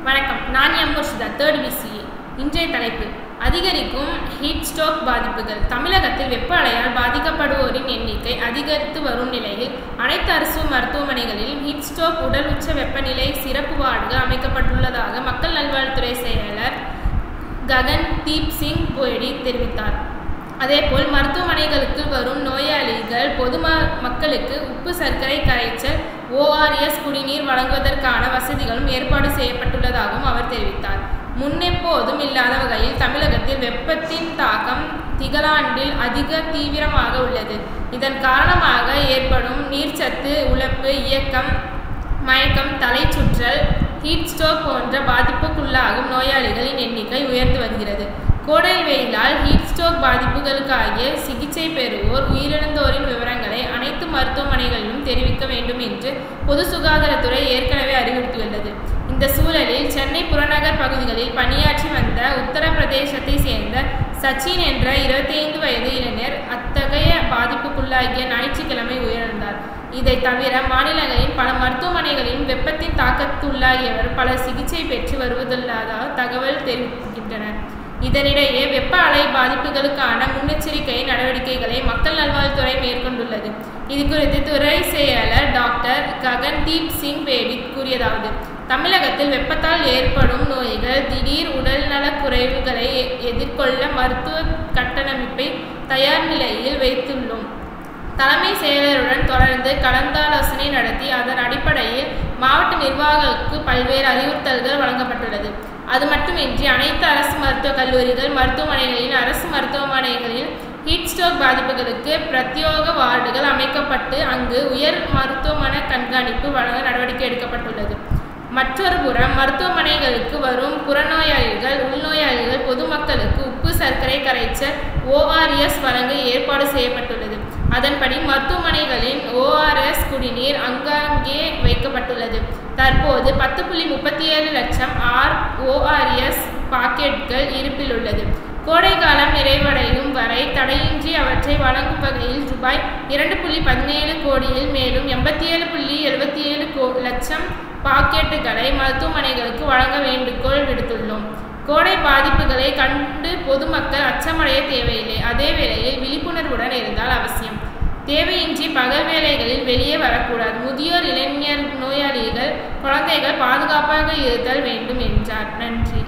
வணக்கம். நான் M Murshida, 3rd BCA. இன்றைய தலைப்பு: அதிகரிக்கும் ஹீட் ஸ்ட்ரோக் பாதிப்புகள். தமிழகத்தில் வெப்ப அலையால் பாதிக்கப்படுவோரின் எண்ணிக்கை அதிகரித்து வரும் நிலையில் அனைத்து அரசு மருத்துவமனைகளிலும் ஹீட் ஸ்ட்ரோக் உடல் உச்ச வெப்பநிலை சிறப்பு வார்டுகள் அமைக்கப்பட்டுள்ளதாக மக்கள் நல்வாழ்வுத்துறை செயலர் ககன்தீப் சிங் பேடி தெரிவித்தார். அதேபோல் மருத்துவமனைகளுக்கு வரும் நோயாளிகள் பொது மக்களுக்கு உப்பு சர்க்கரை கரைச்சல் ORS குடிநீர் வழங்குவதற்கான வசதிகளும் ஏற்பாடு செய்யப்பட்டுள்ளதாகவும் அவர் தெரிவித்தார். முன்னெப்போதும் இல்லாத வகையில் தமிழகத்தில் வெப்பத்தின் தாக்கம் திகழாண்டில் அதிக தீவிரமாக உள்ளது. இதன் காரணமாக ஏற்படும் நீர்ச்சத்து இழப்பு, இயக்கம், மயக்கம், தலைச்சுற்றல், ஹீட் ஸ்ட்ரோக் போன்ற பாதிப்புக்குள்ளாகும் நோயாளிகளின் எண்ணிக்கை உயர்ந்து வருகிறது. கோடை வெயிலால் ஹீட் ஸ்ட்ரோக் பாதிப்புகளுக்காக சிகிச்சை பெறுவோர், உயிரிழந்தோரின் விவரங்களை அனைத்து மருத்துவமனைகளிலும் தெரிவிக்க வேண்டும் என்று பொது சுகாதாரத்துறை ஏற்கனவே அறிவுறுத்தியுள்ளது. இந்த சூழலில் சென்னை புறநகர் பகுதிகளில் பணியாற்றி வந்த உத்தரப்பிரதேசத்தை சேர்ந்த சச்சின் என்ற 25 வயது இளைஞர் அத்தகைய பாதிப்புக்குள்ளாகிய ஞாயிற்றுக்கிழமை உயிரிழந்தார். இதை தவிர மாநிலங்களின் பல மருத்துவமனைகளிலும் வெப்பத்தின் தாக்கத்துள்ளாகியவர் பலர் சிகிச்சை பெற்று வருவதாக தகவல் தெரிவிக்கின்றனர். இதனிடையே வெப்ப அலை பாதிப்புகளுக்கான முன்னெச்சரிக்கை நடவடிக்கைகளை மக்கள் நல்வாழ்வுத்துறை மேற்கொண்டுள்ளது. இதுகுறித்து துறை செயலர் டாக்டர் ககன்தீப் சிங் பேடி கூறியதாவது: தமிழகத்தில் வெப்பத்தால் ஏற்படும் நோய்கள், திடீர் உடல்நலக் குறைவுகளை எதிர்கொள்ள மருத்துவ கட்டமைப்பை தயார் நிலையில் வைத்துள்ளோம். தலைமை செயலருடன் தொடர்ந்து கலந்தாலோசனை நடத்தி அதன் அடிப்படையில் மாவட்ட நிர்வாகங்களுக்கு பல்வேறு அறிவுறுத்தல்கள் வழங்கப்பட்டுள்ளது. அது மட்டுமின்றி அனைத்து அரசு மருத்துவக் கல்லூரிகள், மருத்துவமனைகளில், அரசு மருத்துவமனைகளில் ஹீட் ஸ்ட்ரோக் பாதிப்புகளுக்கு பிரத்யேக வார்டுகள் அமைக்கப்பட்டு அங்கு உயர் மருத்துவமனை கண்காணிப்பு வழங்க நடவடிக்கை எடுக்கப்பட்டுள்ளது. மற்றொரு புறம் மருத்துவமனைகளுக்கு வரும் புறநோயாளிகள், உள்நோயாளிகள், பொதுமக்களுக்கு உப்பு சர்க்கரை கரைச்சல் ORS வழங்க ஏற்பாடு செய்யப்பட்டுள்ளது. அதன்படி மருத்துவமனைகளின் ORS குடிநீர் அங்கங்கே வைக்கப்பட்டுள்ளது. தற்போது 10.37 லட்சம் ORS பாக்கெட்டுகள் இருப்பில் உள்ளது. கோடை காலம் நிறைவடையும் வரை தடையின்றி அவற்றை வழங்கும் வகையில் ரூபாய் 2.17 கோடியில் மேலும் 87.77 லட்சம் பாக்கெட்டுகளை மருத்துவமனைகளுக்கு வழங்க வேண்டுகோள் விடுத்துள்ளோம். கோடை பாதிப்புகளை கண்டு பொதுமக்கள் அச்சமடைய தேவையில்லை. அதே வேளையில் விழிப்புணர்வுடன் இருந்தால் அவசியம். தேவையின்றி பகல் வேளைகளில் வெளியே வரக்கூடாது. முதியோர், இளைஞர், நோயாளிகள், குழந்தைகள் பாதுகாப்பாக இருத்தல் வேண்டும் என்றார். நன்றி.